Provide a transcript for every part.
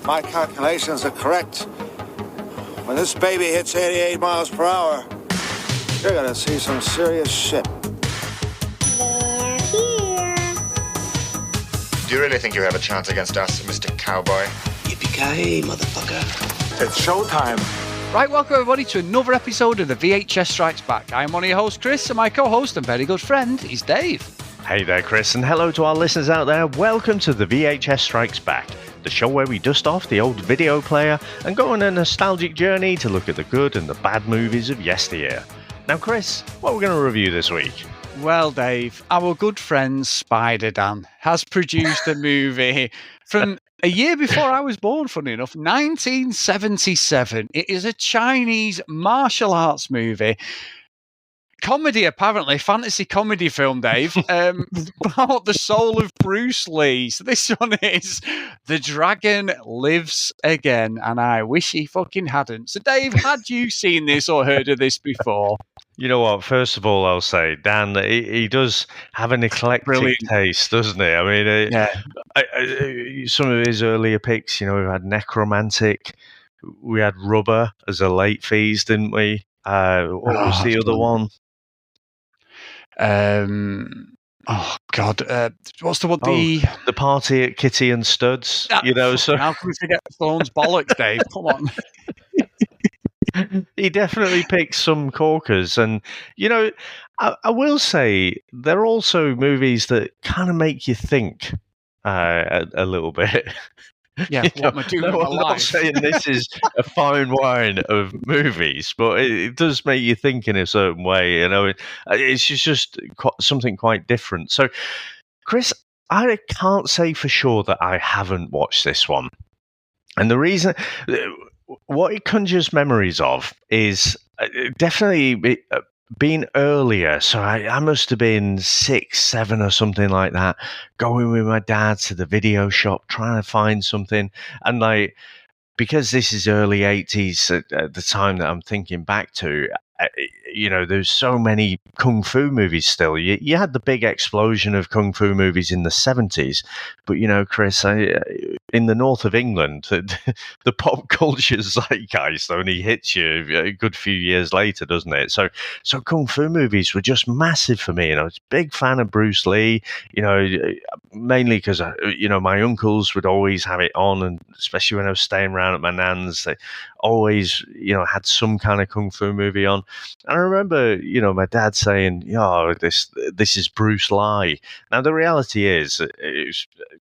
my calculations are correct, when this baby hits 88 miles per hour, you're gonna see some serious shit. They're here. Do you really think you have a chance against us, Mr. Cowboy? Yippee-ki-yay, motherfucker. It's showtime. Right, welcome everybody to another episode of the VHS Strikes Back. I'm one of your hosts, Chris, and my co-host and very good friend is Dave. Hey there, Chris, and hello to our listeners out there. Welcome to the VHS Strikes Back, the show where we dust off the old video player and go on a nostalgic journey to look at the good and the bad movies of yesteryear. Now, Chris, what are we going to review this week? Well, Dave, our good friend Spider-Dan has produced a movie from a year before I was born, funny enough, 1977. It is a Chinese martial arts movie. Comedy, apparently, fantasy comedy film, Dave, about the soul of Bruce Lee. So this one is The Dragon Lives Again, and I wish he fucking hadn't. So, Dave, had you seen this or heard of this before? You know what? First of all, I'll say, Dan, he does have an eclectic taste, doesn't he? I mean, some of his earlier picks, you know, we had Necromantic, we had Rubber as a late fees, didn't we? What was the other one? Oh God, what's the one? The Party at Kitty and Studs. You know, so how can we forget Stone's bollocks, Dave? Come on. He definitely picks some corkers, and you know, I will say they're also movies that kind of make you think a little bit. Yeah, what am I doing with my I'm life? not saying this is a fine wine of movies, but it does make you think in a certain way. You know, it's just something quite different. So, Chris, I can't say for sure that I haven't watched this one, and the reason, what it conjures memories of is definitely being earlier. So I must have been 6, 7 or something like that, going with my dad to the video shop, trying to find something. And like, because this is early 80s at the time that I'm thinking back to, you know, there's so many kung fu movies still. You had the big explosion of kung fu movies in the 70s, but you know, Chris, in the north of England, the pop culture zeitgeist only hits you a good few years later, doesn't it? So kung fu movies were just massive for me. And I was a big fan of Bruce Lee, you know, mainly because, you know, my uncles would always have it on, and especially when I was staying around at my nan's, they always, you know, had some kind of kung fu movie on. And I remember, you know, my dad saying, "Oh, this is Bruce Lee." Now the reality is,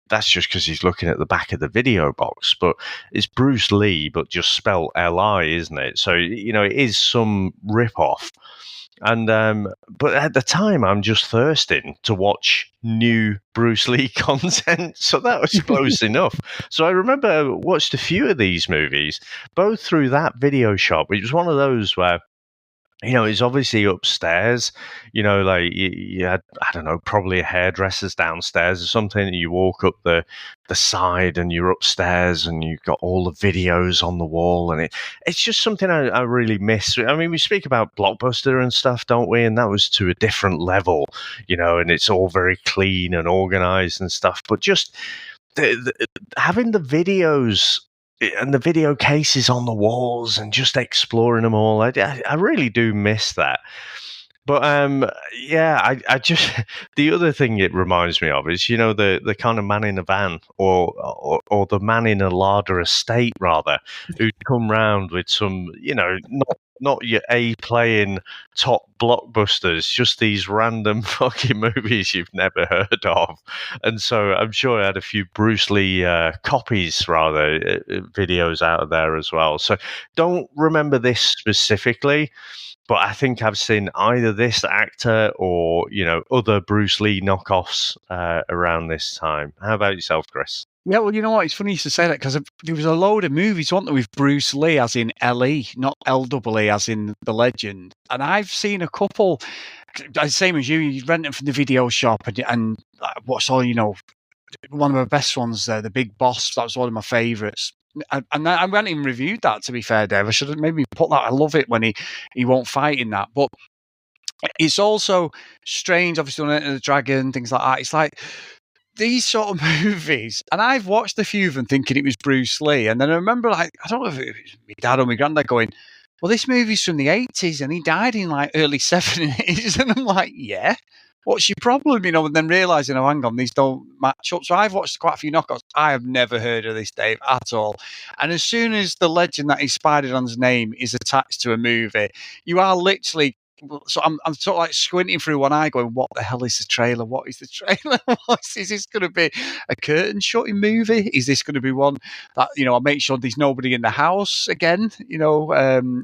that's just because he's looking at the back of the video box, but it's Bruce Lee, but just spelled L-I, isn't it? So, you know, it is some rip-off. And but at the time, I'm just thirsting to watch new Bruce Lee content, so that was close enough. So I remember I watched a few of these movies, both through that video shop. It was one of those where, you know, it's obviously upstairs, you know, like you had, I don't know, probably a hairdresser's downstairs or something, and you walk up the side and you're upstairs and you've got all the videos on the wall, and it's just something I really miss. I mean, we speak about Blockbuster and stuff, don't we? And that was to a different level, you know, and it's all very clean and organized and stuff, but just having the videos and the video cases on the walls and just exploring them all, I really do miss that. But yeah, I just, the other thing it reminds me of is, you know, the kind of man in a van or the man in a larder estate rather, who'd come round with some, you know, not your A-playing top blockbusters, just these random fucking movies you've never heard of. And so I'm sure I had a few Bruce Lee copies, rather, videos out of there as well. So don't remember this specifically, but I think I've seen either this actor or, you know, other Bruce Lee knockoffs around this time. How about yourself, Chris? Yeah, well, you know what? It's funny you should say that, because there was a load of movies, weren't there, with Bruce Lee, as in L-E, not L-E-E, as in the legend. And I've seen a couple, same as you rent them from the video shop and what's all, you know, one of my best ones there, The Big Boss. That was one of my favourites. And I went and reviewed that, to be fair, Dave. I should have maybe put that. I love it when he won't fight in that. But it's also strange, obviously, on Enter the Dragon, things like that. It's like these sort of movies, and I've watched a few of them thinking it was Bruce Lee, and then I remember, like, I don't know if it was my dad or my granddad going, well, this movie's from the 80s, and he died in, like, early 70s, and I'm like, yeah, what's your problem? You know, and then realising, oh, hang on, these don't match up. So I've watched quite a few knockouts. I have never heard of this, Dave, at all. And as soon as the legend that is Spider-Man's name is attached to a movie, you are literally... So I'm sort of like squinting through one eye going, what the hell is the trailer? What is the trailer? Is this going to be a curtain shutting movie? Is this going to be one that, you know, I make sure there's nobody in the house again? You know,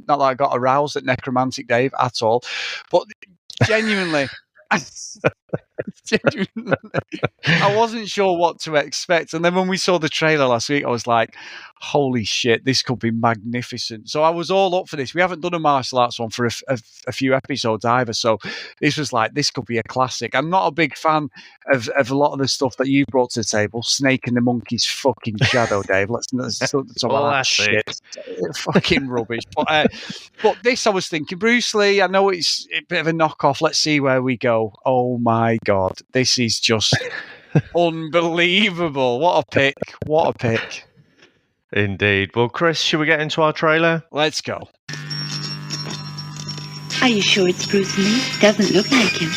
not that I got aroused at Necromantic Dave at all. But genuinely... I wasn't sure what to expect, and then when we saw the trailer last week, I was like, holy shit, this could be magnificent. So I was all up for this. We haven't done a martial arts one for a few episodes either, so this was like, this could be a classic. I'm not a big fan of a lot of the stuff that you brought to the table. Snake and the Monkey's fucking shadow, Dave. Let's talk about that shit. Fucking rubbish. But this, I was thinking, Bruce Lee, I know it's a bit of a knockoff. Let's see where we go. Oh my God, this is just unbelievable. What a pick. What a pick. Indeed. Well, Chris, should we get into our trailer? Let's go. Are you sure it's Bruce Lee? Doesn't look like him.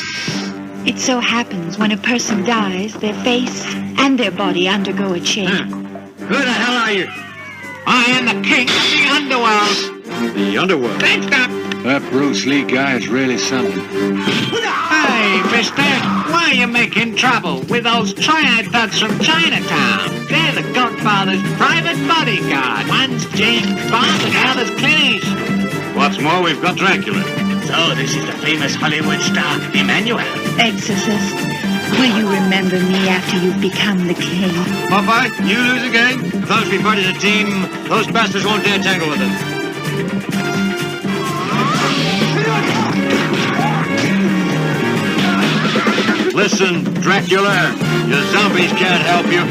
It so happens when a person dies, their face and their body undergo a change. Who the hell are you? I am the king of the underworld. The underworld? Thanks, stop. That Bruce Lee guy is really something. Hey, mister, why are you making trouble with those triad thugs from Chinatown? They're the Godfather's private bodyguard. One's James Bond and the other's Clint Eastwood. What's more, we've got Dracula. So this is the famous Hollywood star, Emmanuel. Exorcist, will you remember me after you've become the king? Popeye, you lose again? I thought we'd be part of the team. Those bastards won't dare tangle with us. Listen, Dracula, your zombies can't help you.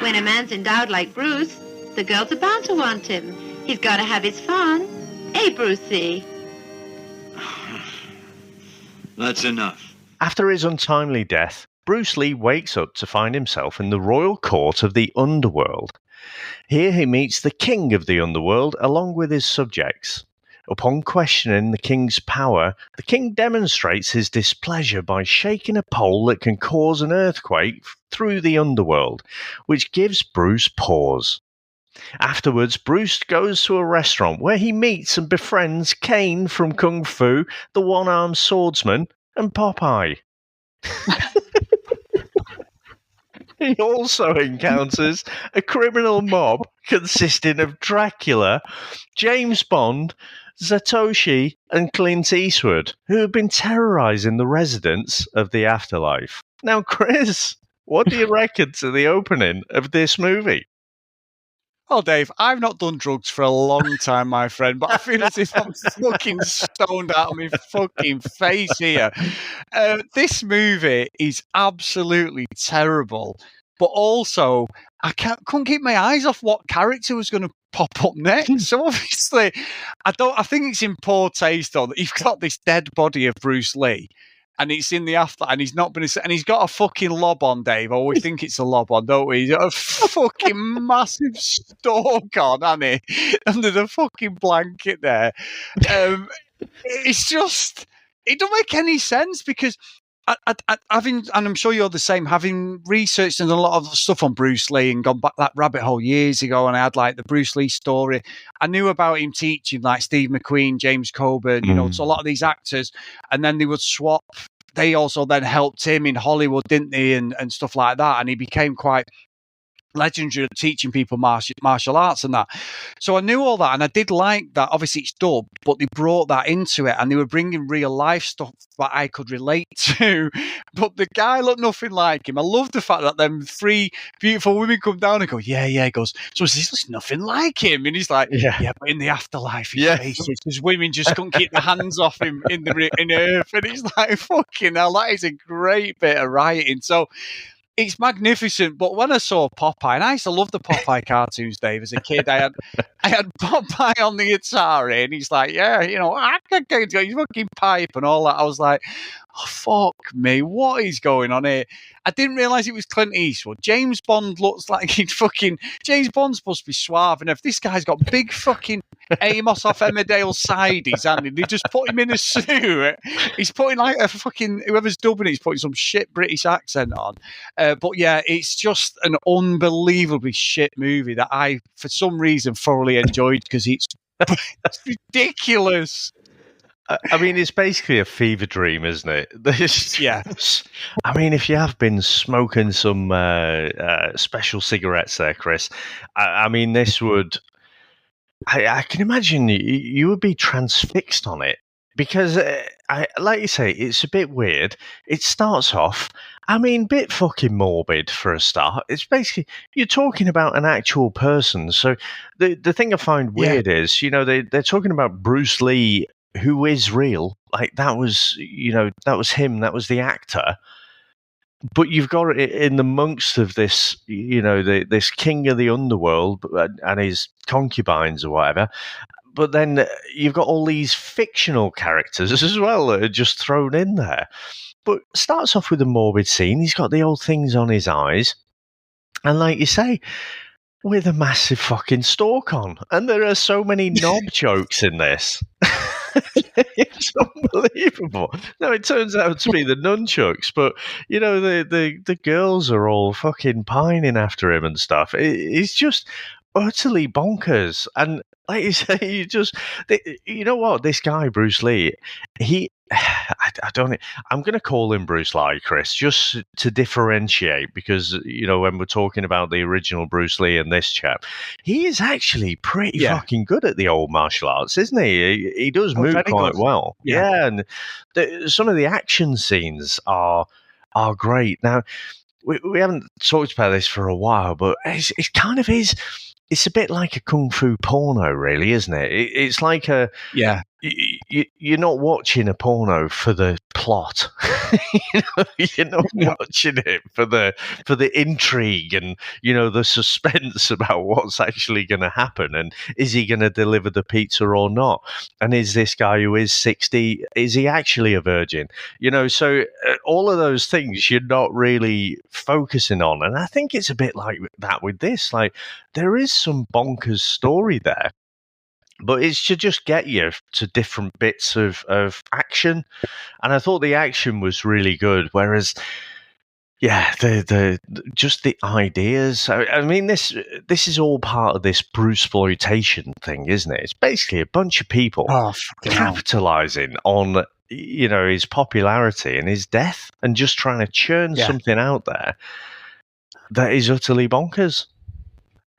When a man's endowed like Bruce, the girls are bound to want him. He's got to have his fun. Hey, Brucey. That's enough. After his untimely death, Bruce Lee wakes up to find himself in the royal court of the underworld. Here he meets the king of the underworld along with his subjects. Upon questioning the king's power, the king demonstrates his displeasure by shaking a pole that can cause an earthquake through the underworld, which gives Bruce pause. Afterwards, Bruce goes to a restaurant where he meets and befriends Kane from Kung Fu, the one-armed swordsman, and Popeye. He also encounters a criminal mob consisting of Dracula, James Bond, Zatoshi, and Clint Eastwood, who have been terrorizing the residents of the afterlife. Now, Chris, what do you reckon to the opening of this movie? Oh, Dave, I've not done drugs for a long time, my friend, but I feel as if I'm fucking stoned out of my fucking face here. This movie is absolutely terrible, but also I couldn't keep my eyes off what character was going to pop up next. So obviously, I think it's in poor taste, though, that you've got this dead body of Bruce Lee. And it's in the after, and he's not been, and he's got a fucking lob on, Dave. Or we think it's a lob on, don't we? He's got a fucking massive stalk on, hasn't he? Under the fucking blanket there. It's just, it don't make any sense because having, and I'm sure you're the same, having researched and done a lot of stuff on Bruce Lee and gone back that rabbit hole years ago, and I had like the Bruce Lee story. I knew about him teaching like Steve McQueen, James Coburn, you know, to a lot of these actors, and then they would swap. They also then helped him in Hollywood, didn't they, and stuff like that, and he became quite legendary at teaching people martial arts and that. So I knew all that, and I did like that. Obviously, it's dubbed, but they brought that into it, and they were bringing real life stuff that I could relate to. But the guy looked nothing like him. I love the fact that them three beautiful women come down and go, yeah. He goes, so this looks nothing like him, and he's like, yeah, but in the afterlife, he's racist. Because women just couldn't keep their hands off him in Earth, and he's like, fucking hell, that is a great bit of writing. So it's magnificent. But when I saw Popeye, and I used to love the Popeye cartoons, Dave, as a kid, I had Popeye on the Atari, and he's like, yeah, I can get his fucking pipe and all that. I was like, oh, fuck me, what is going on here? I didn't realise it was Clint Eastwood. James Bond looks like James Bond's supposed to be suave enough. This guy's got big fucking Amos off Emmerdale sides, and they just put him in a suit. He's putting like a fucking, whoever's dubbing it, he's putting some shit British accent on. But yeah, it's just an unbelievably shit movie that I, for some reason, thoroughly enjoyed because it's ridiculous. I mean, it's basically a fever dream, isn't it? Yeah. I mean, if you have been smoking some special cigarettes there, Chris, I mean, this would... I can imagine you would be transfixed on it because, like you say, it's a bit weird. It starts off, I mean, bit fucking morbid for a start. It's basically, you're talking about an actual person. So the thing I find weird is, they're talking about Bruce Lee, who is real. Like that was him. That was the actor. But you've got it in the amongst of this, this king of the underworld and his concubines or whatever. But then you've got all these fictional characters as well that are just thrown in there. But starts off with a morbid scene. He's got the old things on his eyes. And like you say, with a massive fucking stalk on. And there are so many knob jokes in this. It's unbelievable. No, it turns out to be the nunchucks, but the girls are all fucking pining after him and stuff. It's just utterly bonkers. And like you say, you know what? This guy Bruce Lee, I don't. I'm going to call him Bruce Lee, Chris, just to differentiate, because when we're talking about the original Bruce Lee and this chap, he is actually pretty fucking good at the old martial arts, isn't he? He does move quite well. Yeah, and some of the action scenes are great. Now, we haven't talked about this for a while, but it kind of is. It's a bit like a kung fu porno, really, isn't it? It's like a... Yeah. You're not watching a porno for the plot. You're not watching it for the intrigue and, the suspense about what's actually going to happen. And is he going to deliver the pizza or not? And is this guy who is 60, is he actually a virgin? So all of those things you're not really focusing on. And I think it's a bit like that with this. Like, there is some bonkers story there. But it's to just get you to different bits of action. And I thought the action was really good. Whereas, the just the ideas. I mean, this is all part of this Bruceploitation thing, isn't it? It's basically a bunch of people capitalizing on, his popularity and his death and just trying to churn something out there that is utterly bonkers.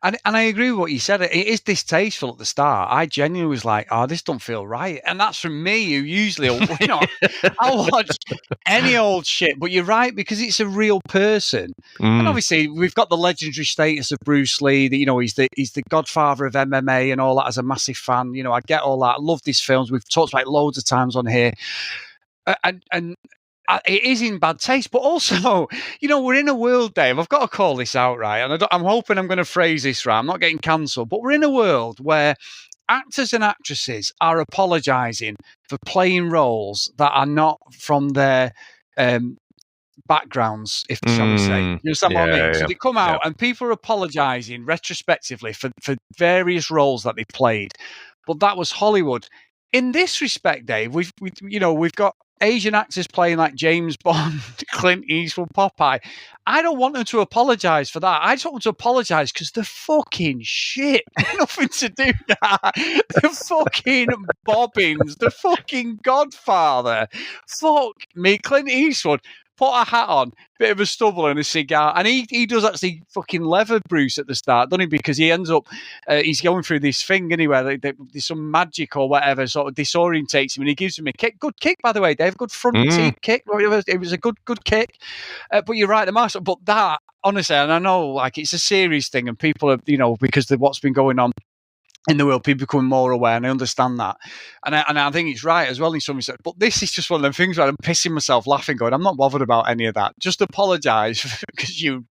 And I agree with what you said. It is distasteful at the start. I genuinely was like, "Oh, this don't feel right." And that's from me, who usually, I'll watch any old shit. But you're right, because it's a real person. And obviously, we've got the legendary status of Bruce Lee. That he's the godfather of MMA and all that. As a massive fan, I get all that. I love these films. We've talked about it loads of times on here. And it is in bad taste, but also, we're in a world, Dave. I've got to call this out, right? And I'm hoping I'm going to phrase this right. I'm not getting cancelled, but we're in a world where actors and actresses are apologising for playing roles that are not from their backgrounds, if shall we say. You understand what I mean? So they come out and people are apologising retrospectively for various roles that they played, but that was Hollywood. In this respect, Dave, we've got Asian actors playing like James Bond, Clint Eastwood, Popeye. I don't want them to apologise for that. I just want them to apologise because they're fucking shit. Nothing to do with that. The fucking bobbins. The fucking Godfather. Fuck me. Clint Eastwood put a hat on, bit of a stubble and a cigar. And he does actually fucking lever Bruce at the start, doesn't he? Because he ends up, he's going through this thing anyway, there's some magic or whatever, sort of disorientates him, and he gives him a kick. Good kick, by the way, Dave. Good front teeth kick. It was a good kick. But you're right, the master. But that, honestly, and I know, like, it's a serious thing, and people are, because of what's been going on in the world, people becoming more aware, and I understand that, and I think it's right as well in some respects. But this is just one of them things where I'm pissing myself laughing, going, I'm not bothered about any of that. Just apologise because you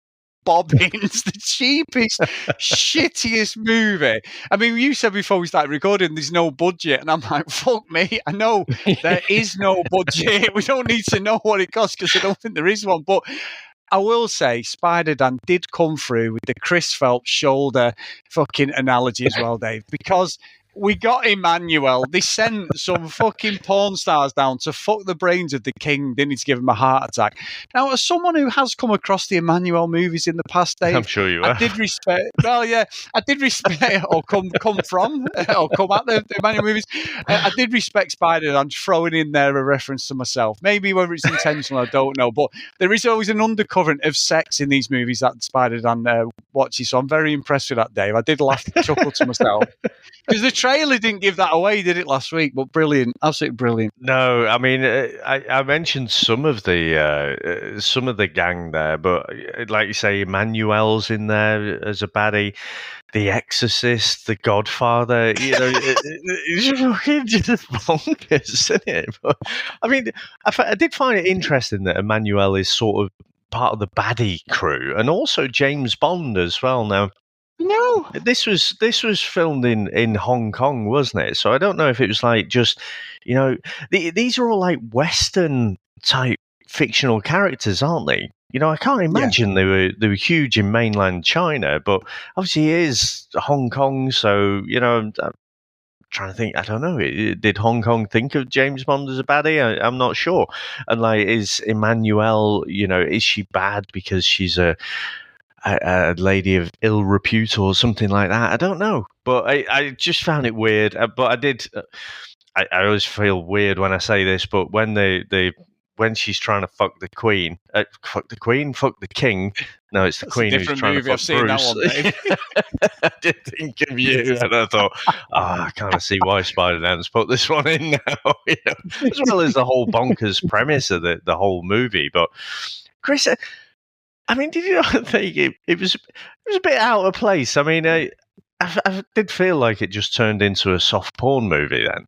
bobbins, the cheapest, shittiest movie. I mean, you said before we started recording, there's no budget, and I'm like, fuck me, I know there is no budget. We don't need to know what it costs because I don't think there is one, but. I will say Spider-Dan did come through with the Chris Phelps shoulder fucking analogy as well, Dave, because we got Emmanuel. They sent some fucking porn stars down to fuck the brains of the king. They need to give him a heart attack. Now, as someone who has come across the Emmanuel movies in the past, Dave, I'm sure you have. I did respect. Well, yeah, I did respect, or come from, or come at the Emmanuel movies. I did respect Spider-Man throwing in there a reference to myself. Maybe whether it's intentional, I don't know. But there is always an undercurrent of sex in these movies that Spider-Man watches. So I'm very impressed with that, Dave. I did laugh, chuckle to myself. Because the trailer didn't give that away, did it, last week? But brilliant, absolutely brilliant. No, I mean, I mentioned some of the gang there, but like you say, Emmanuel's in there as a baddie, The Exorcist, The Godfather. You know, it's just bonkers, isn't it? But, I mean, I did find it interesting that Emmanuel is sort of part of the baddie crew, and also James Bond as well. Now. No, this was filmed in Hong Kong, wasn't it? So I don't know if it was like just, you know, these are all like Western type fictional characters, aren't they? You know, I can't imagine they were huge in mainland China, but obviously it is Hong Kong. So you know, I'm trying to think. I don't know. Did Hong Kong think of James Bond as a baddie? I'm not sure. And like, is Emmanuel? You know, is she bad because she's a lady of ill repute or something like that? I don't know, but I just found it weird. But I did. I always feel weird when I say this, but when when she's trying to fuck the queen, fuck the king. No, it's the queen who's trying to fuck Bruce. I did think of you, and I thought, I kind of see why Spider-Man's put this one in now. You know? As well as the whole bonkers premise of the whole movie. But Chris. I mean, did you not think it was a bit out of place? I mean, I did feel like it just turned into a soft porn movie then.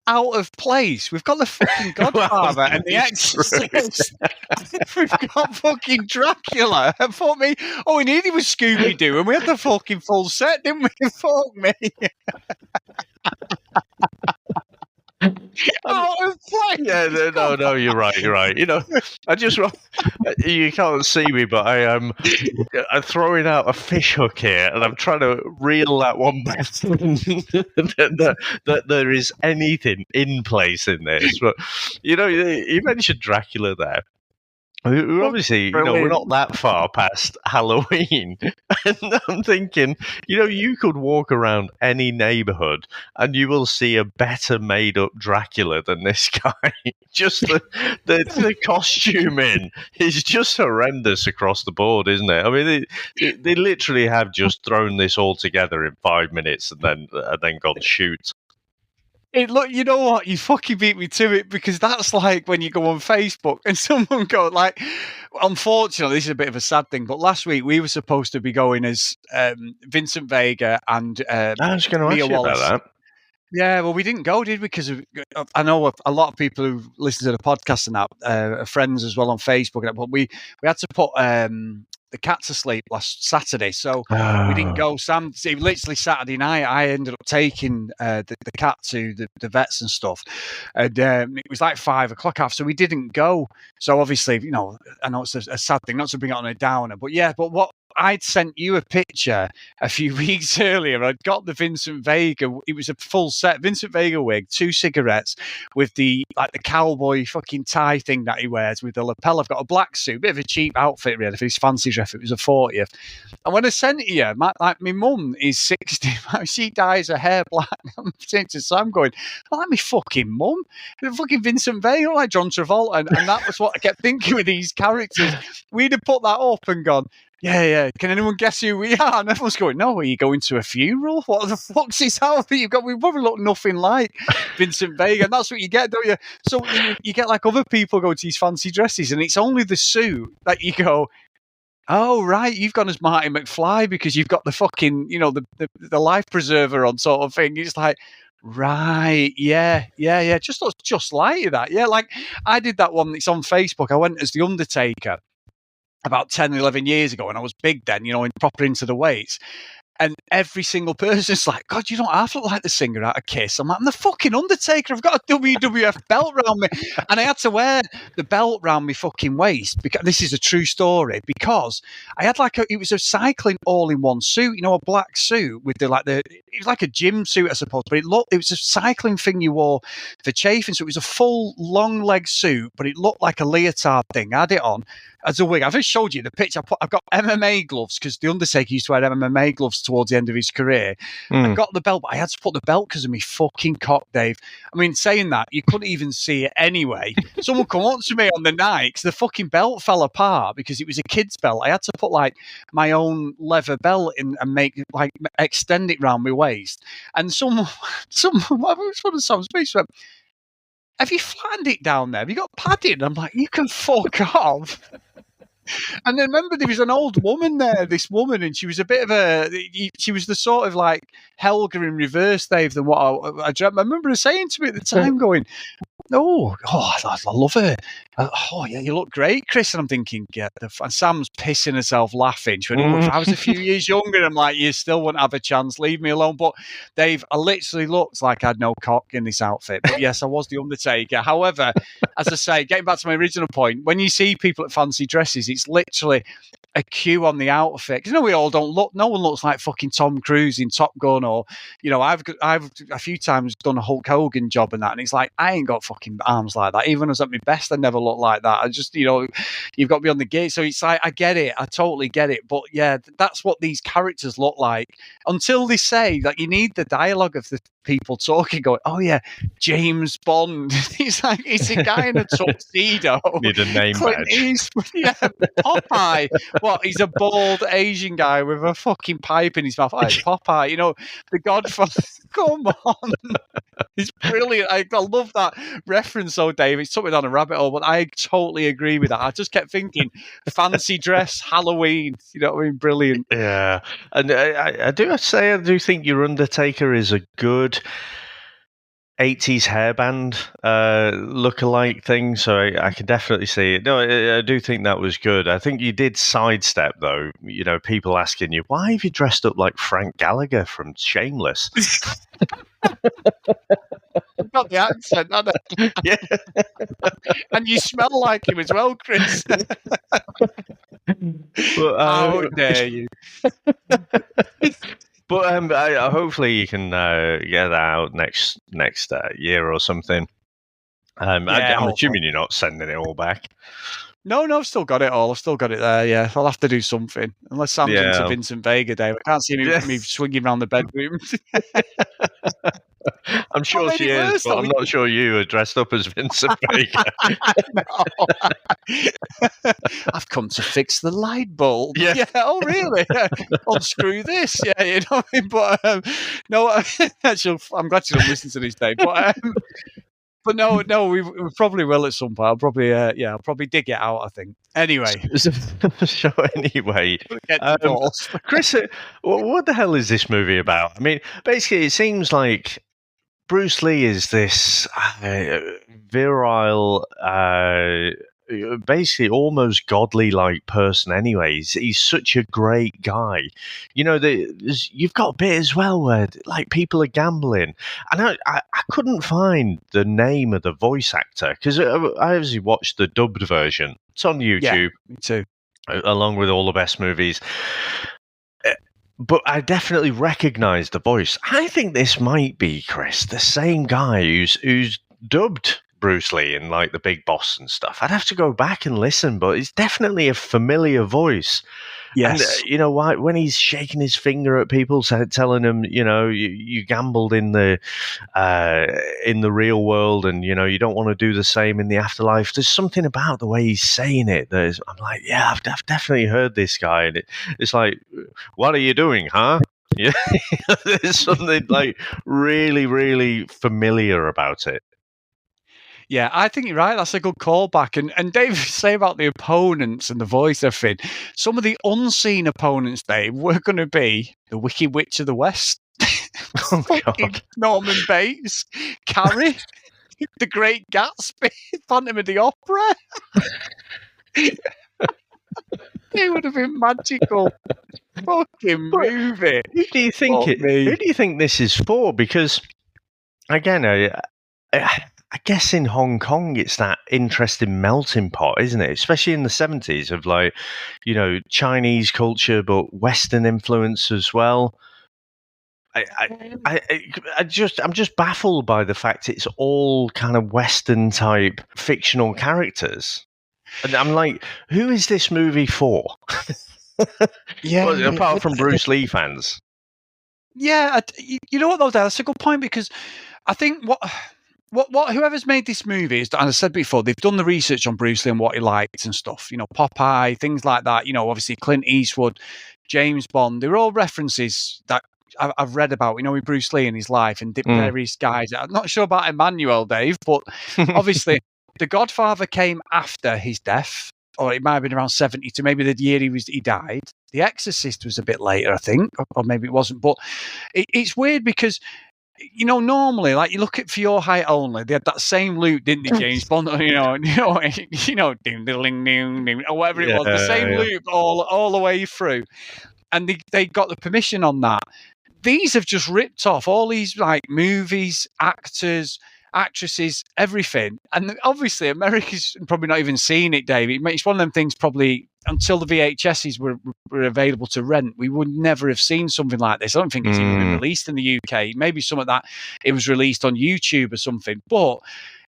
Out of place. We've got the fucking Godfather and the Exorcist. We've got fucking Dracula. And fuck me, all we needed was Scooby-Doo, and we had the fucking full set, didn't we? Fuck me. Out of place. Yeah, no, you're right. You know, you can't see me, but I'm throwing out a fish hook here, and I'm trying to reel that one back. that there is anything in place in this. But you know, you mentioned Dracula there. We're obviously, you know, we're not that far past Halloween. And I'm thinking, you know, you could walk around any neighborhood and you will see a better made up Dracula than this guy. Just the costuming is just horrendous across the board, isn't it? I mean, they literally have just thrown this all together in 5 minutes and then gone shoot. Look, you know what? You fucking beat me to it, because that's like when you go on Facebook and someone go like, unfortunately, this is a bit of a sad thing, but last week we were supposed to be going as Vincent Vega and I was going to ask you about that. Yeah, well, we didn't go, did we? Because I know a lot of people who listen to the podcast and that are friends as well on Facebook, but we had to put the cat to sleep last Saturday, so we didn't go. Sam, literally Saturday night, I ended up taking the cat to the vets and stuff, and it was like 5 o'clock after, so we didn't go. So obviously, you know, I know it's a sad thing, not to bring it on a downer, but yeah, but what I'd sent you a picture a few weeks earlier. I'd got the Vincent Vega. It was a full set Vincent Vega wig, 2 cigarettes with the cowboy fucking tie thing that he wears with the lapel. I've got a black suit, bit of a cheap outfit really for his fancy dress. It was a 40th. And when I sent it you, my mum is 60. She dyes her hair black. I'm saying to Sam, going, "Oh, like me fucking mum, fucking Vincent Vega, like John Travolta." And that was what I kept thinking with these characters. We'd have put that up and gone, yeah. Can anyone guess who we are? And everyone's going, "No, are you going to a funeral? What the fuck's this outfit you've got? We probably look nothing like Vincent Vega." And that's what you get, don't you? So you get like other people go to these fancy dresses, and it's only the suit that you go, Oh, right. You've gone as Marty McFly because you've got the fucking, the life preserver on sort of thing. It's like, right. Yeah. Just looks just like that. Yeah. Like I did that one. It's on Facebook. I went as the Undertaker about 10, 11 years ago, and I was big then, proper into the weights. And every single person's like, God, you don't have to look like the singer out of Kiss. I'm like, I'm the fucking Undertaker. I've got a WWF belt around me. And I had to wear the belt around my fucking waist. Because this is a true story. Because I had it was a cycling all-in-one suit, a black suit with it was like a gym suit, I suppose. But it was a cycling thing you wore for chafing. So it was a full long leg suit, but it looked like a leotard thing. I had it on as a wig. I've just showed you the picture. I've got MMA gloves because the Undertaker used to wear MMA gloves towards the end of his career. I got the belt, but I had to put the belt because of me fucking cock, Dave. I mean, saying that, you couldn't even see it anyway. Someone come up to me on the night because the fucking belt fell apart because it was a kid's belt. I had to put my own leather belt in and extend it round my waist. And someone was one of Sam's mates went, have you flattened it down there? Have you got padding? I'm like, you can fuck off. And then remember, there was an old woman there, this woman, and she was a bit of she was the sort of like Helga in reverse, Dave, than what I remember her saying to me at the time, going, I love her. Oh, yeah, you look great, Chris. And I'm thinking, and Sam's pissing herself laughing. She went, if I was a few years younger, I'm like, you still wouldn't have a chance. Leave me alone. But Dave, I literally looked like I had no cock in this outfit. But yes, I was the Undertaker. However, as I say, getting back to my original point, when you see people at fancy dresses, it's literally a cue on the outfit. Because we all don't look. No one looks like fucking Tom Cruise in Top Gun, or I've a few times done a Hulk Hogan job and that, and it's like I ain't got fucking arms like that. Even when I was at my best, I never looked like that. I just you've got to be on the gate. So it's like I get it. I totally get it. But yeah, that's what these characters look like until they say that you need the dialogue of the people talking, going, oh yeah, James Bond. It's like it's a guy in a tuxedo. Need a name Clint badge. Eastwood, yeah, Popeye. What? He's a bald Asian guy with a fucking pipe in his mouth. Like Popeye, the Godfather. Come on. It's brilliant. I love that reference, though, Dave. It took me down a rabbit hole, but I totally agree with that. I just kept thinking, fancy dress, Halloween. You know what I mean? Brilliant. Yeah. And I do think your Undertaker is a good 80s hairband look-alike thing, so I can definitely see it. No, I do think that was good. I think you did sidestep, though, people asking you, why have you dressed up like Frank Gallagher from Shameless? I've got the accent, haven't I? Yeah. And you smell like him as well, Chris. But, how dare you? But hopefully you can get that out next year or something. I'm assuming you're not sending it all back. No, I've still got it all. I've still got it there, yeah. I'll have to do something. Unless Sam's into Vincent Vega, Dave. I can't see me swinging around the bedroom. I'm sure she is, but I'm not sure you are dressed up as Vincent Vega. I've come to fix the light bulb. Yeah. Oh, really? Unscrew this. Yeah, But no, actually, I'm glad you don't listen to this, Dave. But no, we probably will at some point. I'll probably, I'll probably dig it out, I think. Anyway. So anyway, Chris, what the hell is this movie about? I mean, basically, it seems like Bruce Lee is this virile, basically almost godly-like person anyway. He's such a great guy. You've got a bit as well where like people are gambling. And I couldn't find the name of the voice actor because I obviously watched the dubbed version. It's on YouTube. Yeah, me too. Along with all the best movies. But I definitely recognise the voice. I think this might be, Chris, the same guy who's dubbed Bruce Lee in like The Big Boss and stuff. I'd have to go back and listen, but it's definitely a familiar voice. Yes. And when he's shaking his finger at people, telling them, you gambled in the real world, and you don't want to do the same in the afterlife. There's something about the way he's saying it that I'm like, yeah, I've definitely heard this guy, and it's like, what are you doing, huh? Yeah, there's something like really, really familiar about it. Yeah, I think you're right. That's a good callback. And Dave, say about the opponents and the voice everything. Some of the unseen opponents, Dave, were going to be the Wicked Witch of the West, Oh, fucking God. Norman Bates, Carrie, The Great Gatsby, Phantom of the Opera. It would have been magical. Fucking But movie. Who do you think Fuck me. Who do you think this is for? Because again, I guess in Hong Kong, it's that interesting melting pot, isn't it? Especially in the 70s of like, Chinese culture, but Western influence as well. I'm just baffled by the fact it's all kind of Western type fictional characters. And I'm like, who is this movie for? Yeah. Well, apart from Bruce Lee fans. Yeah, you know what though, Dad? That's a good point because I think what whoever's made this movie is, and I said before, they've done the research on Bruce Lee and what he liked and stuff. Popeye, things like that. Obviously Clint Eastwood, James Bond. They're all references that I've read about. With Bruce Lee and his life and various guys. I'm not sure about Emmanuel, Dave, but obviously The Godfather came after his death. Or it might have been around 72, maybe the year he died. The Exorcist was a bit later, I think, or maybe it wasn't. But it's weird because, normally, like you look at For Your Height Only, they had that same loop, didn't they, James Bond? Ding, ding, ding, or whatever it was, the same loop all the way through, and they got the permission on that. These have just ripped off all these like movies, actors, actresses, everything. And obviously, America's probably not even seen it, Dave. It's one of them things probably until the VHSs were available to rent, we would never have seen something like this. I don't think it's even been released in the UK. Maybe some of that, it was released on YouTube or something. But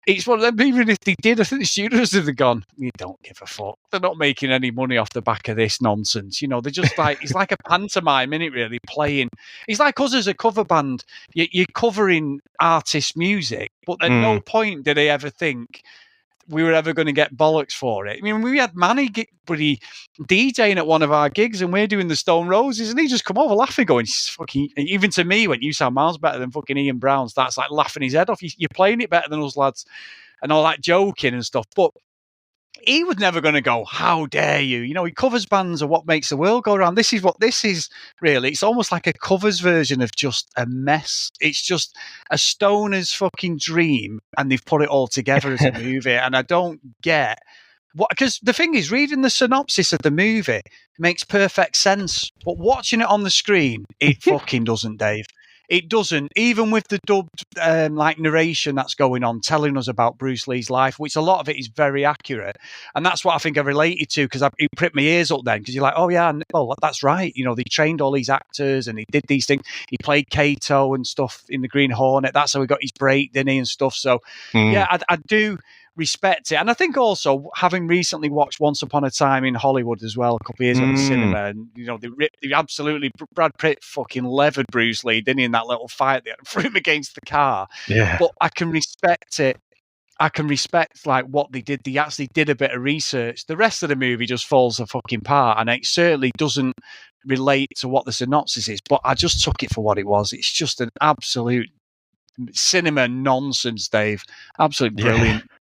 it's one of them, even if they did, I think the studios have gone, you don't give a fuck. They're not making any money off the back of this nonsense. They're just like, it's like a pantomime, isn't it, really, playing. It's like us as a cover band. You're covering artist music, but at no point did they ever think we were ever going to get bollocks for it. I mean, we had Manny DJing at one of our gigs and we're doing the Stone Roses and he just come over laughing, going, fucking, even to me, when you sound miles better than fucking Ian Brown, starts like laughing his head off. You're playing it better than us lads and all that joking and stuff. But he was never going to go, how dare you? He covers bands of what makes the world go around. This is what this is, really. It's almost like a covers version of just a mess. It's just a stoner's fucking dream, and they've put it all together as a movie. And I don't get what, because the thing is, reading the synopsis of the movie makes perfect sense, but watching it on the screen, it fucking doesn't, Dave. It doesn't, even with the dubbed narration that's going on, telling us about Bruce Lee's life, which a lot of it is very accurate. And that's what I think I related to, because it pricked my ears up then, because you're like, oh yeah, well, that's right. They trained all these actors and he did these things. He played Kato and stuff in the Green Hornet. That's how he got his break, didn't he, and stuff. So yeah, I do respect it. And I think also, having recently watched Once Upon a Time in Hollywood as well, a couple of years ago in the cinema, and they absolutely, Brad Pitt fucking levered Bruce Lee, didn't he, in that little fight that threw him against the car. Yeah. But I can respect it. I can respect like what they did. They actually did a bit of research. The rest of the movie just falls a fucking part, and it certainly doesn't relate to what the synopsis is. But I just took it for what it was. It's just an absolute cinema nonsense, Dave. Absolutely brilliant. Yeah.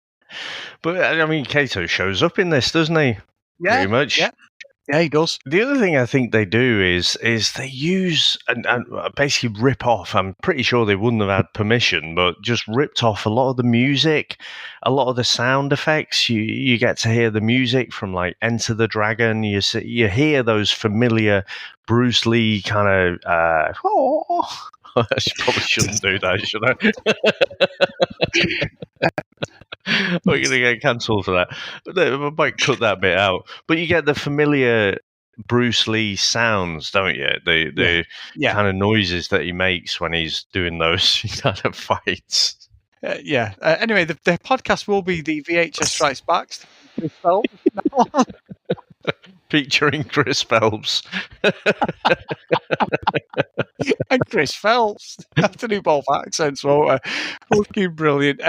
But I mean, Kato shows up in this, doesn't he? Yeah, pretty much. Yeah, he does. The other thing I think they do is they use and basically rip off. I'm pretty sure they wouldn't have had permission, but just ripped off a lot of the music, a lot of the sound effects. You get to hear the music from like Enter the Dragon. You hear those familiar Bruce Lee kind of. I probably shouldn't do that, should I? We're going to get cancelled for that. I might cut that bit out. But you get the familiar Bruce Lee sounds, don't you? The kind of noises that he makes when he's doing those kind of fights. Anyway, the podcast will be the VHS Strikes Back. Featuring Chris Phelps. And Chris Phelps. I have to do both accents, won't I? Fucking brilliant.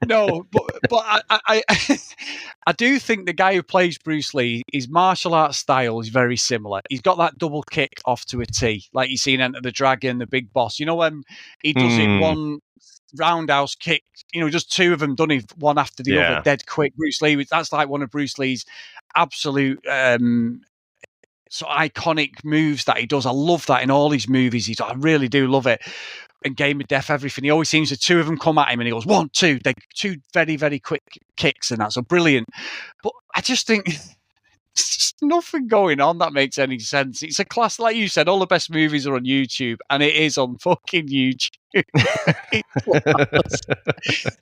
No, but I do think the guy who plays Bruce Lee, his martial arts style is very similar. He's got that double kick off to a T, like you see in Enter the Dragon, the big boss. When he does it roundhouse kick, just two of them done it one after the other, dead quick. Bruce Lee, that's like one of Bruce Lee's absolute sort of iconic moves that he does. I love that in all his movies. I really do love it. And Game of Death, everything. He always seems to two of them come at him and he goes, 1, 2. They two very, very quick kicks, and that's so brilliant. But I just think there's just nothing going on that makes any sense. It's a class, like you said, all the best movies are on YouTube, and it is on fucking YouTube.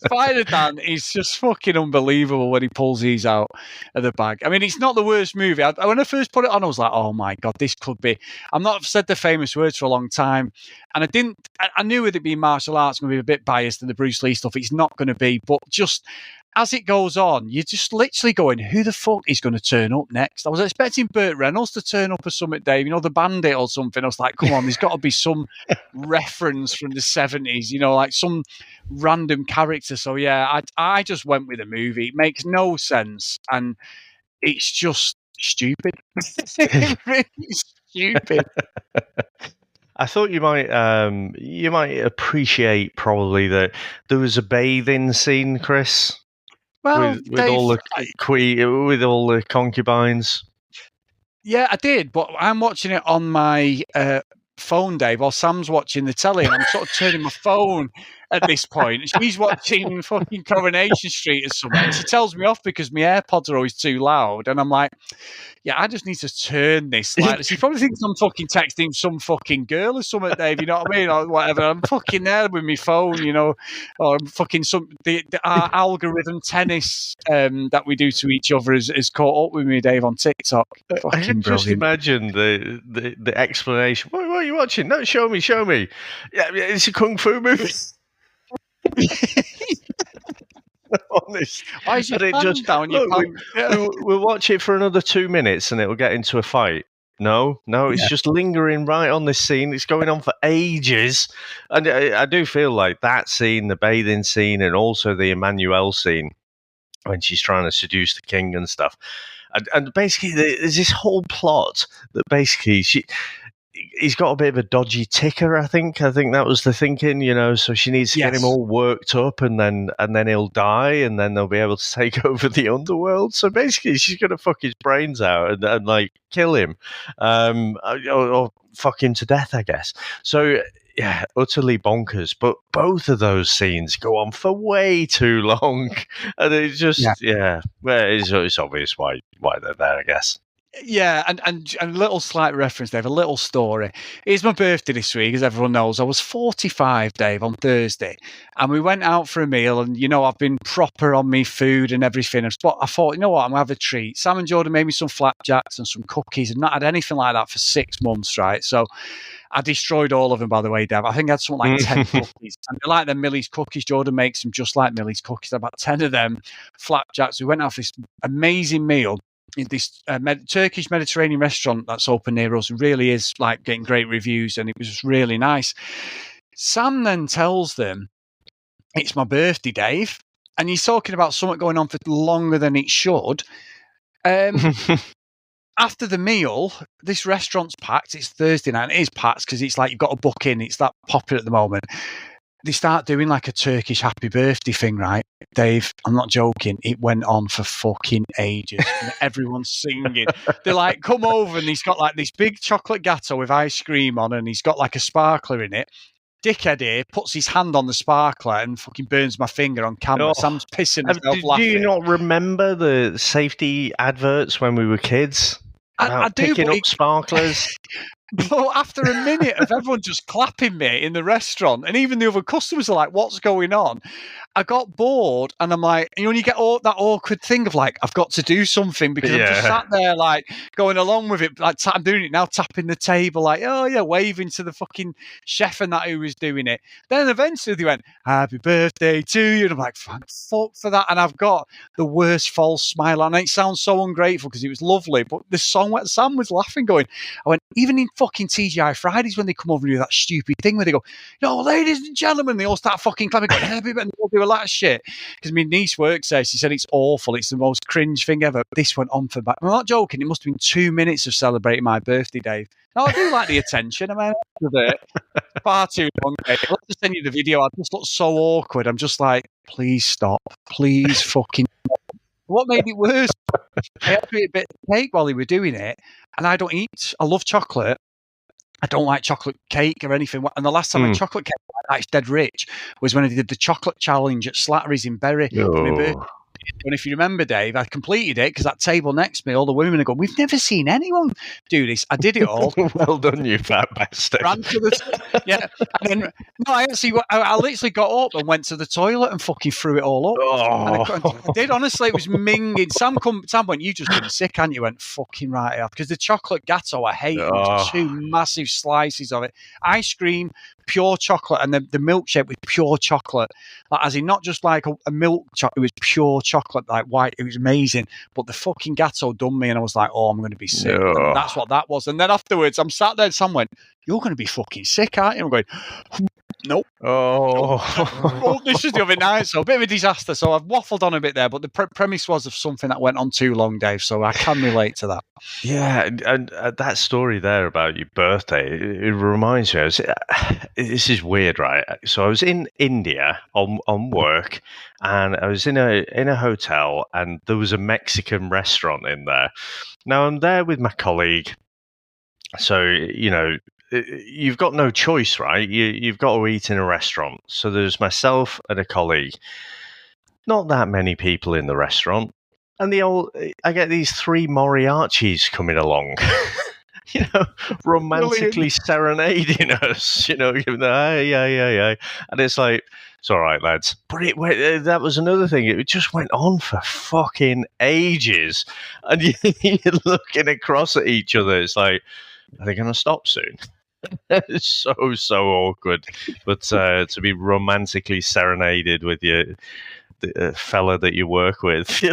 Spider-Dan is just fucking unbelievable when he pulls these out of the bag. I mean, it's not the worst movie. When I first put it on, I was like, oh my God, this could be. I've said the famous words for a long time, and I knew with it being martial arts, going to be a bit biased in the Bruce Lee stuff. It's not going to be, but just as it goes on, you're just literally going, who the fuck is going to turn up next? I was expecting Burt Reynolds to turn up or something, Dave, the Bandit or something. I was like, come on, there's got to be some reference from the 70s, like some random character. So, yeah, I just went with the movie. It makes no sense, and it's just stupid. It really is stupid. I thought you might appreciate probably that there was a bathing scene, Chris. Well, with all the concubines. Yeah, I did, but I'm watching it on my phone, Dave, while Sam's watching the telly, and I'm sort of turning my phone at this point. She's watching fucking Coronation Street or something, and she tells me off because my AirPods are always too loud, and I'm like, yeah, I just need to turn this. Like, she probably thinks I'm fucking texting some fucking girl or something, Dave, you know what I mean? Or whatever. I'm fucking there with my phone, or I'm fucking our algorithm tennis that we do to each other is caught up with me, Dave, on TikTok. I can just imagine the explanation. What are you watching? No, show me. Yeah, it's a kung fu movie. Honest. Why is your hand down your pants? We'll watch it for another 2 minutes and it'll get into a fight. No, it's just lingering right on this scene. It's going on for ages. And I do feel like that scene, the bathing scene, and also the Emmanuel scene when she's trying to seduce the king and stuff. And basically there's this whole plot that basically he's got a bit of a dodgy ticker, I think that was the thinking, so she needs to get him all worked up and then he'll die and then they'll be able to take over the underworld. So basically she's going to fuck his brains out and like kill him or fuck him to death, I guess. So yeah, utterly bonkers. But both of those scenes go on for way too long. And it's just, it's obvious why they're there, I guess. Yeah, and a little slight reference, Dave, a little story. It's my birthday this week, as everyone knows. I was 45, Dave, on Thursday, and we went out for a meal, and, I've been proper on me food and everything. But I thought, you know what, I'm going to have a treat. Sam and Jordan made me some flapjacks and some cookies, and not had anything like that for 6 months, right? So I destroyed all of them, by the way, Dave. I think I had something like 10 cookies. And they're like the Millie's cookies. Jordan makes them just like Millie's cookies. About 10 of them, flapjacks. We went out for this amazing meal. This Turkish Mediterranean restaurant that's open near us really is like getting great reviews, and it was really nice. Sam then tells them it's my birthday, Dave, and he's talking about something going on for longer than it should. After the meal, this restaurant's packed. It's Thursday night. It is packed because it's like you've got to book in. It's that popular at the moment. They start doing like a Turkish happy birthday thing, right? Dave, I'm not joking. It went on for fucking ages. And everyone's singing. They're like, come over, and he's got like this big chocolate gatto with ice cream on, and he's got like a sparkler in it. Dickhead here puts his hand on the sparkler and fucking burns my finger on camera. Sam's pissing himself laughing. Do you not remember the safety adverts when we were kids? I do, picking up sparklers. But after a minute of everyone just clapping me in the restaurant, and even the other customers are like, what's going on? I got bored, and I'm like, you get all that awkward thing of like, I've got to do something because I'm just sat there like going along with it. Like I'm doing it now, tapping the table, like, oh yeah, waving to the fucking chef and that who was doing it. Then eventually they went, happy birthday to you. And I'm like, fuck for that. And I've got the worst false smile. And it sounds so ungrateful because it was lovely. But the song, Sam was laughing, going, I went, even in fucking TGI Fridays when they come over and do that stupid thing where they go, ladies and gentlemen, they all start fucking clapping, going, happy birthday. And they'll do were like shit. Because my niece works there. She said it's awful. It's the most cringe thing ever. This went on for back. I'm not joking. It must have been 2 minutes of celebrating my birthday, Dave. Now, I do like the attention. I mean, far too long. Dave. I'll just send you the video. I just look so awkward. I'm just like, please stop. Please fucking stop. What made it worse? I had to eat a bit of cake while they were doing it, and I don't eat. I love chocolate. I don't like chocolate cake or anything. And the last time I had chocolate cake, it's dead rich, was when I did the chocolate challenge at Slattery's in Bury. For my birthday. And if you remember, Dave, I completed it because that table next to me, all the women are going, we've never seen anyone do this. I did it all. Well done, you fat bastard. Yeah. And then, no, I literally got up and went to the toilet and fucking threw it all up. And I did, honestly. It was minging. Sam went, you just been sick, hadn't you? Went, fucking right up. Because the chocolate gatto, I hate. It was 2 massive slices of it. Ice cream, pure chocolate, and the milkshake with pure chocolate. Like, as in, not just like a milk chocolate, it was pure chocolate, like white. It was amazing. But the fucking gatto done me, and I was like, oh, I'm going to be sick. And that's what that was. And then afterwards, I'm sat there, and Sam went, you're going to be fucking sick, aren't you? I'm going, nope. Oh, this was the other night, so a bit of a disaster. So I've waffled on a bit there, but the premise was of something that went on too long, Dave, so I can relate to that. Yeah, and that story there about your birthday, it reminds me, this is weird, right? So I was in India on work, and I was in a hotel, and there was a Mexican restaurant in there. Now, I'm there with my colleague, so, you know, you've got no choice, right? You've got to eat in a restaurant. So there's myself and a colleague. Not that many people in the restaurant. And I get these 3 mariachis coming along, you know, romantically serenading us, you know, giving the hey. And it's like, it's all right, lads. But that was another thing. It just went on for fucking ages. And you're looking across at each other. It's like, are they going to stop soon? It's so awkward. But to be romantically serenaded with the fella that you work with.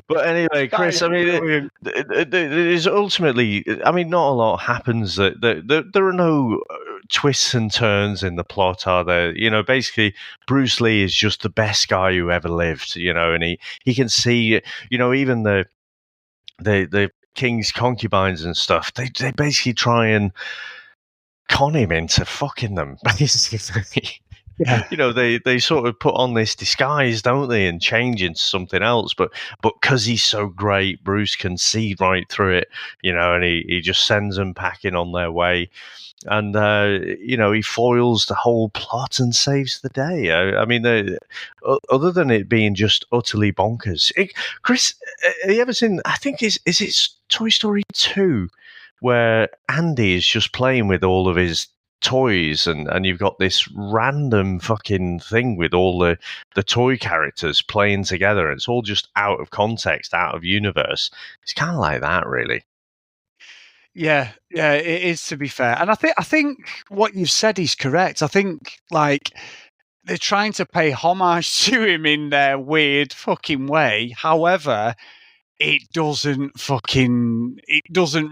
But anyway, Chris, I mean, it is ultimately, I mean, not a lot happens. There are no twists and turns in the plot, are there? You know, basically, Bruce Lee is just the best guy who ever lived, you know, and he can see, you know, even the king's concubines and stuff, they basically try and con him into fucking them, basically. Yeah. You know, they sort of put on this disguise, don't they, and change into something else. But because he's so great, Bruce can see right through it, you know, and he just sends them packing on their way. And, you know, he foils the whole plot and saves the day. I mean, other than it being just utterly bonkers. Chris, have you ever seen, I think, is it Toy Story 2, where Andy is just playing with all of his toys, and you've got this random fucking thing with all the toy characters playing together, and it's all just out of context, out of universe. It's kind of like that, really. Yeah, it is, to be fair. And I think what you've said is correct. I think, like, they're trying to pay homage to him in their weird fucking way. However, it doesn't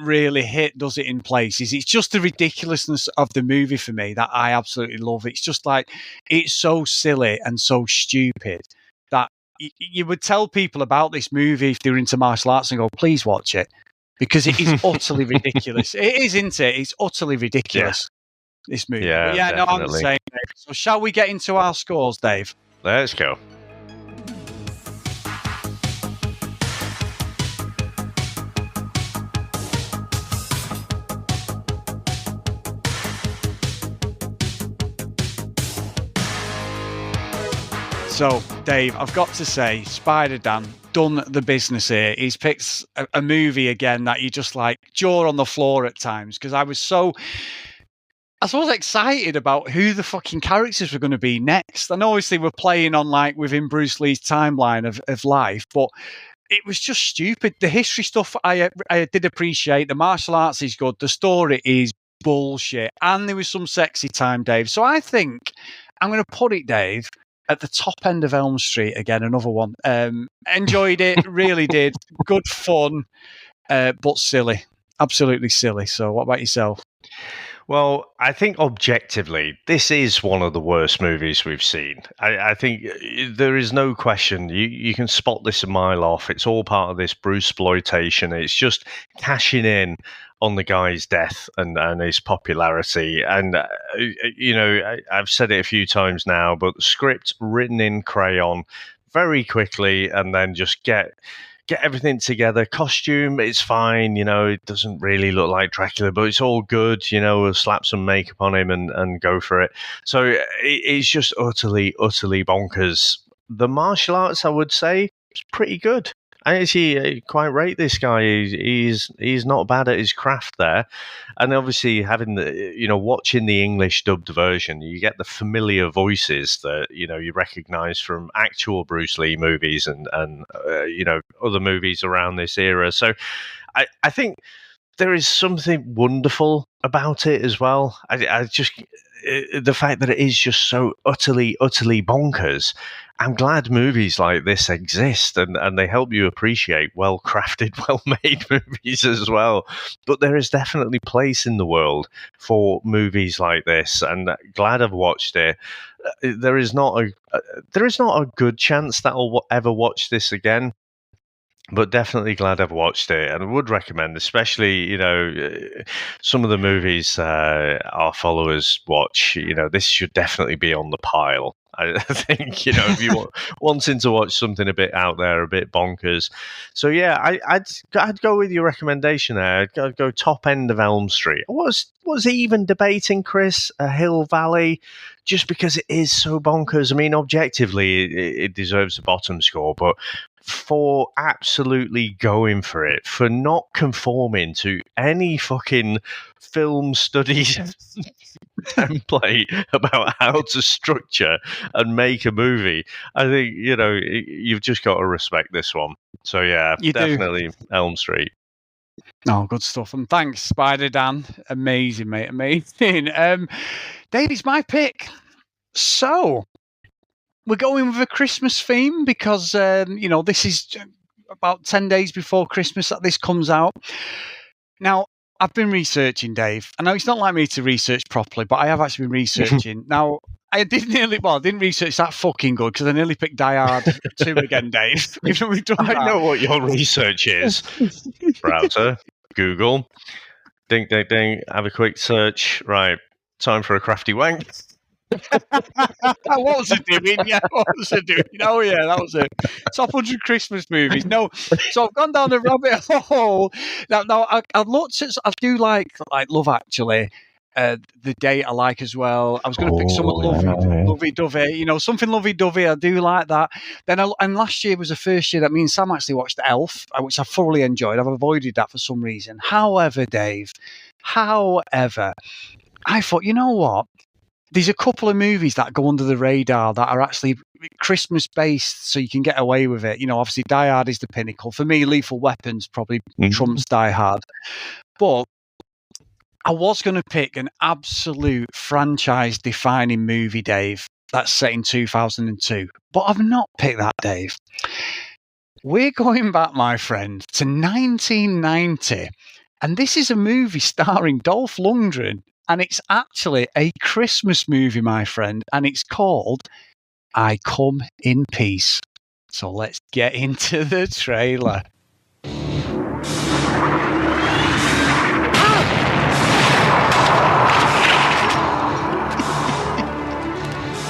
really hit, does it, in places? It's just the ridiculousness of the movie for me that I absolutely love. It's just like, it's so silly and so stupid that you would tell people about this movie if they were into martial arts and go, please watch it. Because it is utterly ridiculous. It is, isn't it? It's utterly ridiculous, this movie. Yeah, no, I'm the same. So shall we get into our scores, Dave? Let's go. So, Dave, I've got to say, Spider-Dan done the business here. He's picked a movie again that you just like jaw on the floor at times, because I was so, I suppose, excited about who the fucking characters were going to be next. And obviously we're playing on like within Bruce Lee's timeline of life, but it was just stupid. The history stuff I did appreciate. The martial arts is good. The story is bullshit. And there was some sexy time, Dave. So I think I'm going to put it, Dave, at the top end of Elm Street again, another one. Enjoyed it, really did. Good fun, but silly. Absolutely silly. So what about yourself? Well, I think objectively, this is one of the worst movies we've seen. I think there is no question. You can spot this a mile off. It's all part of this Bruce-ploitation. It's just cashing in on the guy's death and his popularity. And, I've said it a few times now, but the script written in crayon very quickly and then just get everything together. Costume, it's fine, it doesn't really look like Dracula, but it's all good, we'll slap some makeup on him and go for it. So it's just utterly bonkers. The martial arts, I would say, is pretty good. I actually quite rate this guy. He's not bad at his craft there, and obviously having watching the English dubbed version, you get the familiar voices that you recognise from actual Bruce Lee movies and other movies around this era. So I think there is something wonderful about it as well. I just the fact that it is just so utterly bonkers. I'm glad movies like this exist and they help you appreciate well-crafted, well-made movies as well. But there is definitely place in the world for movies like this, and glad I've watched it. There is not a good chance that I'll ever watch this again. But definitely glad I've watched it, and I would recommend, especially some of the movies our followers watch. This should definitely be on the pile. I think if you wanting to watch something a bit out there, a bit bonkers. So yeah, I'd go with your recommendation there. I'd go top end of Elm Street. I was even debating, Chris, a Hill Valley, just because it is so bonkers. I mean, objectively, it deserves a bottom score, but for absolutely going for it, for not conforming to any fucking film studies template about how to structure and make a movie, I think you've just got to respect this one. So yeah, definitely Elm Street. Oh, good stuff. And thanks, Spider Dan. Amazing, mate. Amazing. Dave, it's my pick. So we're going with a Christmas theme because, this is about 10 days before Christmas that this comes out. Now, I've been researching, Dave. I know it's not like me to research properly, but I have actually been researching. Now, I didn't research that fucking good because I nearly picked Die Hard 2 again, Dave. I know what your research is. Browser, Google, ding, ding, ding, have a quick search. Right, time for a crafty wank. What was it doing? Yeah, what was it doing? Oh, yeah, that was it. Top 100 Christmas movies. No, so I've gone down the rabbit hole. Now I looked at. I do like Love Actually. The Date I like as well. I was going to pick something lovey-dovey, something lovey-dovey. I do like that. And last year was the first year that me and Sam actually watched Elf, which I thoroughly enjoyed. I've avoided that for some reason. However, Dave, I thought, you know what? There's a couple of movies that go under the radar that are actually Christmas-based, so you can get away with it. Obviously, Die Hard is the pinnacle. For me, Lethal Weapons probably trumps Die Hard. But I was going to pick an absolute franchise-defining movie, Dave, that's set in 2002. But I've not picked that, Dave. We're going back, my friend, to 1990. And this is a movie starring Dolph Lundgren. And it's actually a Christmas movie, my friend, and it's called I Come in Peace. So let's get into the trailer.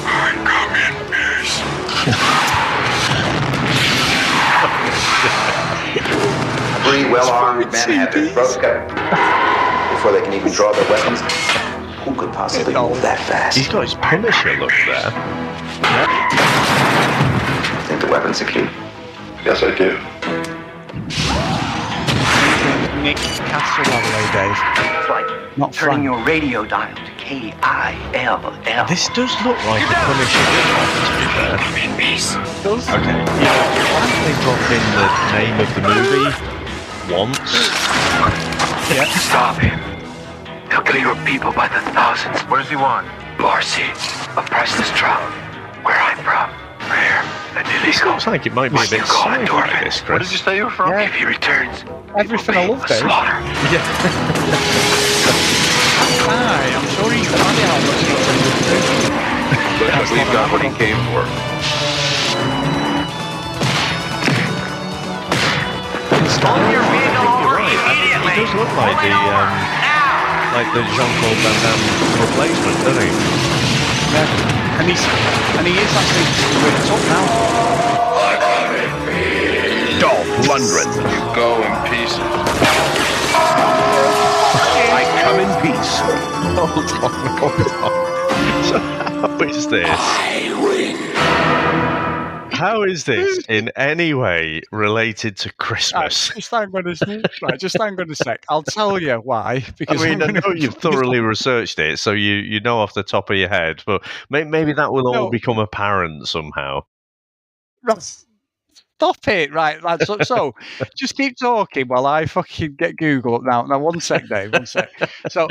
I come in peace. 3 well-armed men have been broken. Before they can even draw their weapons. Who could possibly move that fast? He's got his Punisher look there. Think the weapon's secure? Yes, I do. Nick Castle, by the way, Dave. It's like not turning Frank. your radio dial to KILL. This does look like the Punisher, to be fair. In peace. Does? Okay. Why don't they drop in the name of the movie once? Yeah. Stop him. He'll kill your people by the thousands. What does he want? Marcy, a priceless drug. Where I'm from. Rare and illegal. Looks like it might be a bit sci-fi, this, Chris. What did you say you were from? Yeah. If he returns, Everything I love, Dave. slaughter. Yeah. Aye, I'm sure he's funny how much he's But we've got what he came for. Pull your vehicle over immediately. He does look like the Jean-Claude Van Damme replacement, doesn't he? Yeah, and he is actually ripped up now. Dolph Lundgren. You go in peace. I come in peace. Hold on. So how is this? How is this in any way related to Christmas? Just hang on a sec. I'll tell you why. Because I know you've thoroughly researched it, so you know off the top of your head, but maybe that will all become apparent somehow. Stop it, right, lads. So just keep talking while I fucking get Google up now. Now, one sec, Dave, one sec. So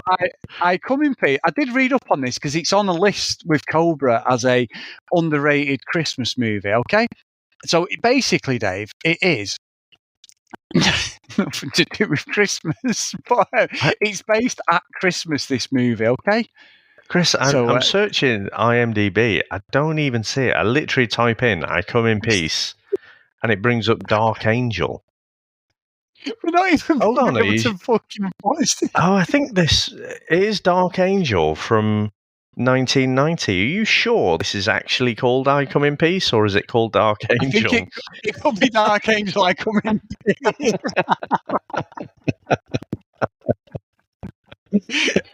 I come in peace. I did read up on this because it's on a list with Cobra as a underrated Christmas movie, okay? So basically, Dave, it is nothing to do with Christmas, but it's based at Christmas, this movie, okay? Chris, I'm searching IMDb. I don't even see it. I literally type in, I come in peace. And it brings up Dark Angel. We're not even Hold on, to fucking voice it. Oh, I think this is Dark Angel from 1990. Are you sure this is actually called I Come in Peace, or is it called Dark Angel? I think it could be Dark Angel, I Come in Peace.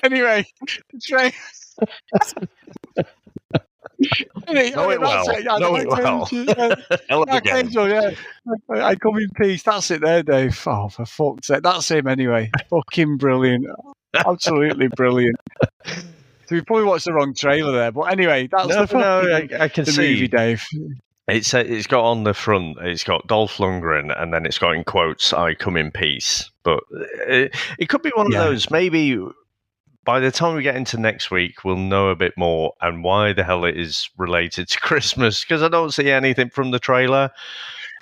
Anyway, Trey. Know it well. Angel, yeah. I come in peace. That's it there, Dave. Oh, for fuck's sake. That's him anyway. Fucking brilliant. Absolutely brilliant. So we probably watched the wrong trailer there. But anyway, that's I can see movie, Dave. It's got on the front, it's got Dolph Lundgren, and then it's got in quotes, I come in peace. But it could be one of those, maybe... By the time we get into next week, we'll know a bit more and why the hell it is related to Christmas, because I don't see anything from the trailer.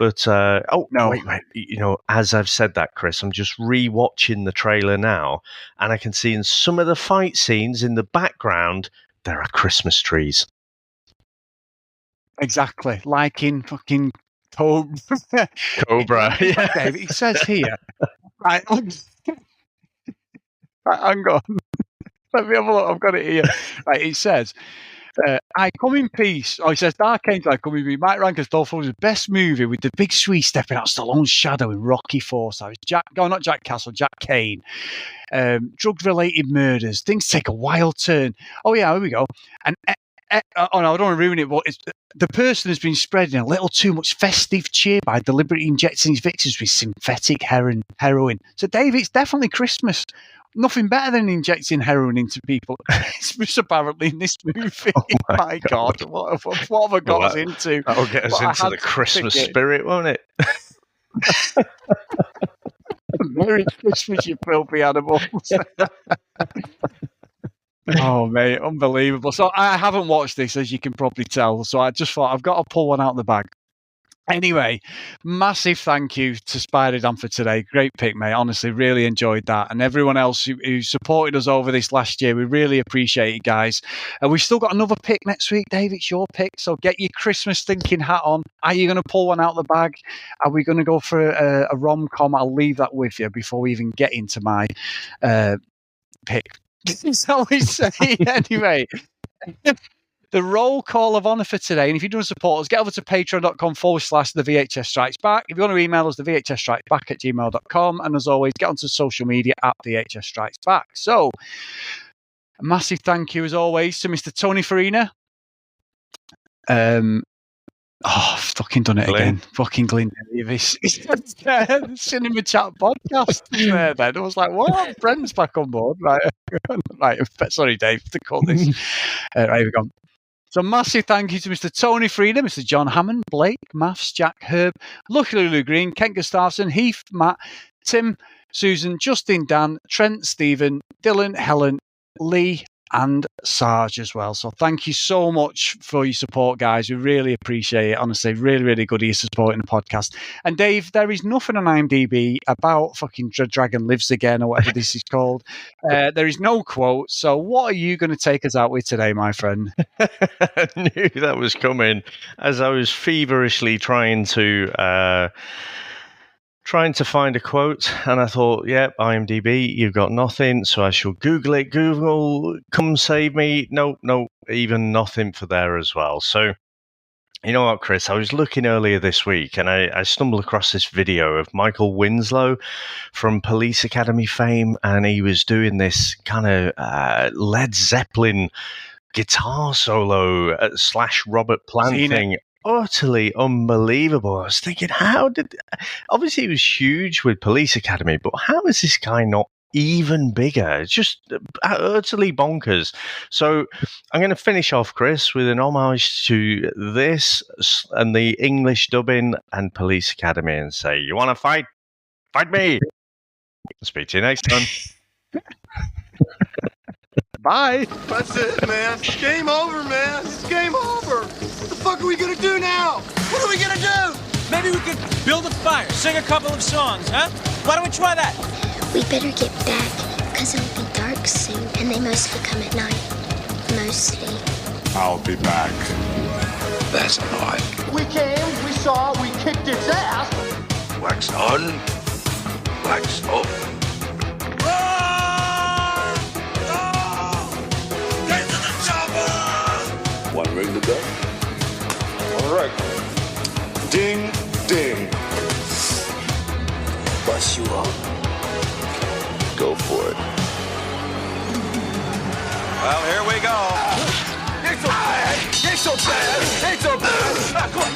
But, wait. You know, as I've said that, Chris, I'm just re-watching the trailer now, and I can see in some of the fight scenes in the background, there are Christmas trees. Exactly. Like in fucking Cobra. Yeah. Dave, it says here. Right, hang on. Let me have a look. I've got it here. Right, it says, I come in peace. Oh, it says Dark Angel, I come in peace. Might rank as Dolph Lundgren's best movie with the big Swede stepping out Stallone's shadow in Rocky IV. So it's not Jack Castle, Jack Kane. Drug-related murders. Things take a wild turn. Oh, yeah, here we go. And no, I don't want to ruin it, but the person has been spreading a little too much festive cheer by deliberately injecting his victims with synthetic heroin. So, Dave, it's definitely Christmas. Nothing better than injecting heroin into people. It's apparently in this movie. Oh my God. What have I got us into? That'll get us into the Christmas spirit, won't it? Merry Christmas, you filthy animals. Oh, mate, unbelievable. So I haven't watched this, as you can probably tell. So I just thought I've got to pull one out of the bag. Anyway, massive thank you to Spider-Dan for today. Great pick, mate. Honestly, really enjoyed that. And everyone else who supported us over this last year, we really appreciate it, guys. And we've still got another pick next week, Dave. It's your pick. So get your Christmas thinking hat on. Are you going to pull one out of the bag? Are we going to go for a rom-com? I'll leave that with you before we even get into my pick. That's how we say. Anyway. The roll call of honour for today, and if you do want to support us, get over to patreon.com/the VHS Strikes Back. If you want to email us, the VHS Strikes Back at gmail.com, and as always, get onto social media at VHS Strikes Back. So, a massive thank you as always to Mr. Tony Farina. I've fucking done it again. Fucking Clint Davis. Cinema Chat podcast there then. I was like, what? Brent's back on board. Right. Sorry, Dave, to call this. Right, here we go. So massive thank you to Mr. Tony Frieda, Mr. John Hammond, Blake, Maths, Jack, Herb, Lucky Lulu Green, Kent Gustafson, Heath, Matt, Tim, Susan, Justin, Dan, Trent, Stephen, Dylan, Helen, Lee, and Sarge as well. So thank you so much for your support, guys. We really appreciate it. Honestly, really, really good of you supporting the podcast. And Dave, there is nothing on IMDb about fucking Dragon Lives Again or whatever this is called. There is no quote. So what are you going to take us out with today, my friend? I knew that was coming as I was feverishly trying to find a quote, and I thought, yep, IMDb, you've got nothing, so I shall Google it. Google, come save me. No, even nothing for there as well. So, you know what, Chris? I was looking earlier this week, and I stumbled across this video of Michael Winslow from Police Academy fame, and he was doing this kind of Led Zeppelin guitar solo / Robert Plant thing. Utterly unbelievable. I was thinking, obviously he was huge with Police Academy, but how is this guy not even bigger? It's just utterly bonkers. So I'm going to finish off, Chris, with an homage to this and the English dubbing and Police Academy and say, you want to fight? Fight me! Speak to you next time. Bye. That's it, man. Game over, man. It's game over. What the fuck are we gonna do now? What are we gonna do? Maybe we could build a fire, sing a couple of songs, huh? Why don't we try that? We better get back, because it'll be dark soon, and they mostly come at night. Mostly. I'll be back. That's not. We came, we saw, we kicked its ass. Wax on, wax off. One ring to go. All right. Ding, ding. Bust you up. Go for it. Well, here we go. Ain't so bad. Ain't so bad. Ain't so bad. Come on,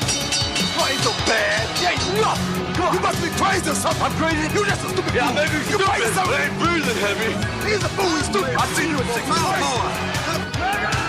ain't so bad. You ain't nothing. Come on. You must be crazy or something. I'm crazy. You just a stupid fool. Maybe you crazy. I ain't breathing heavy. He's a fool. He's stupid. I seen you at 6 o'clock.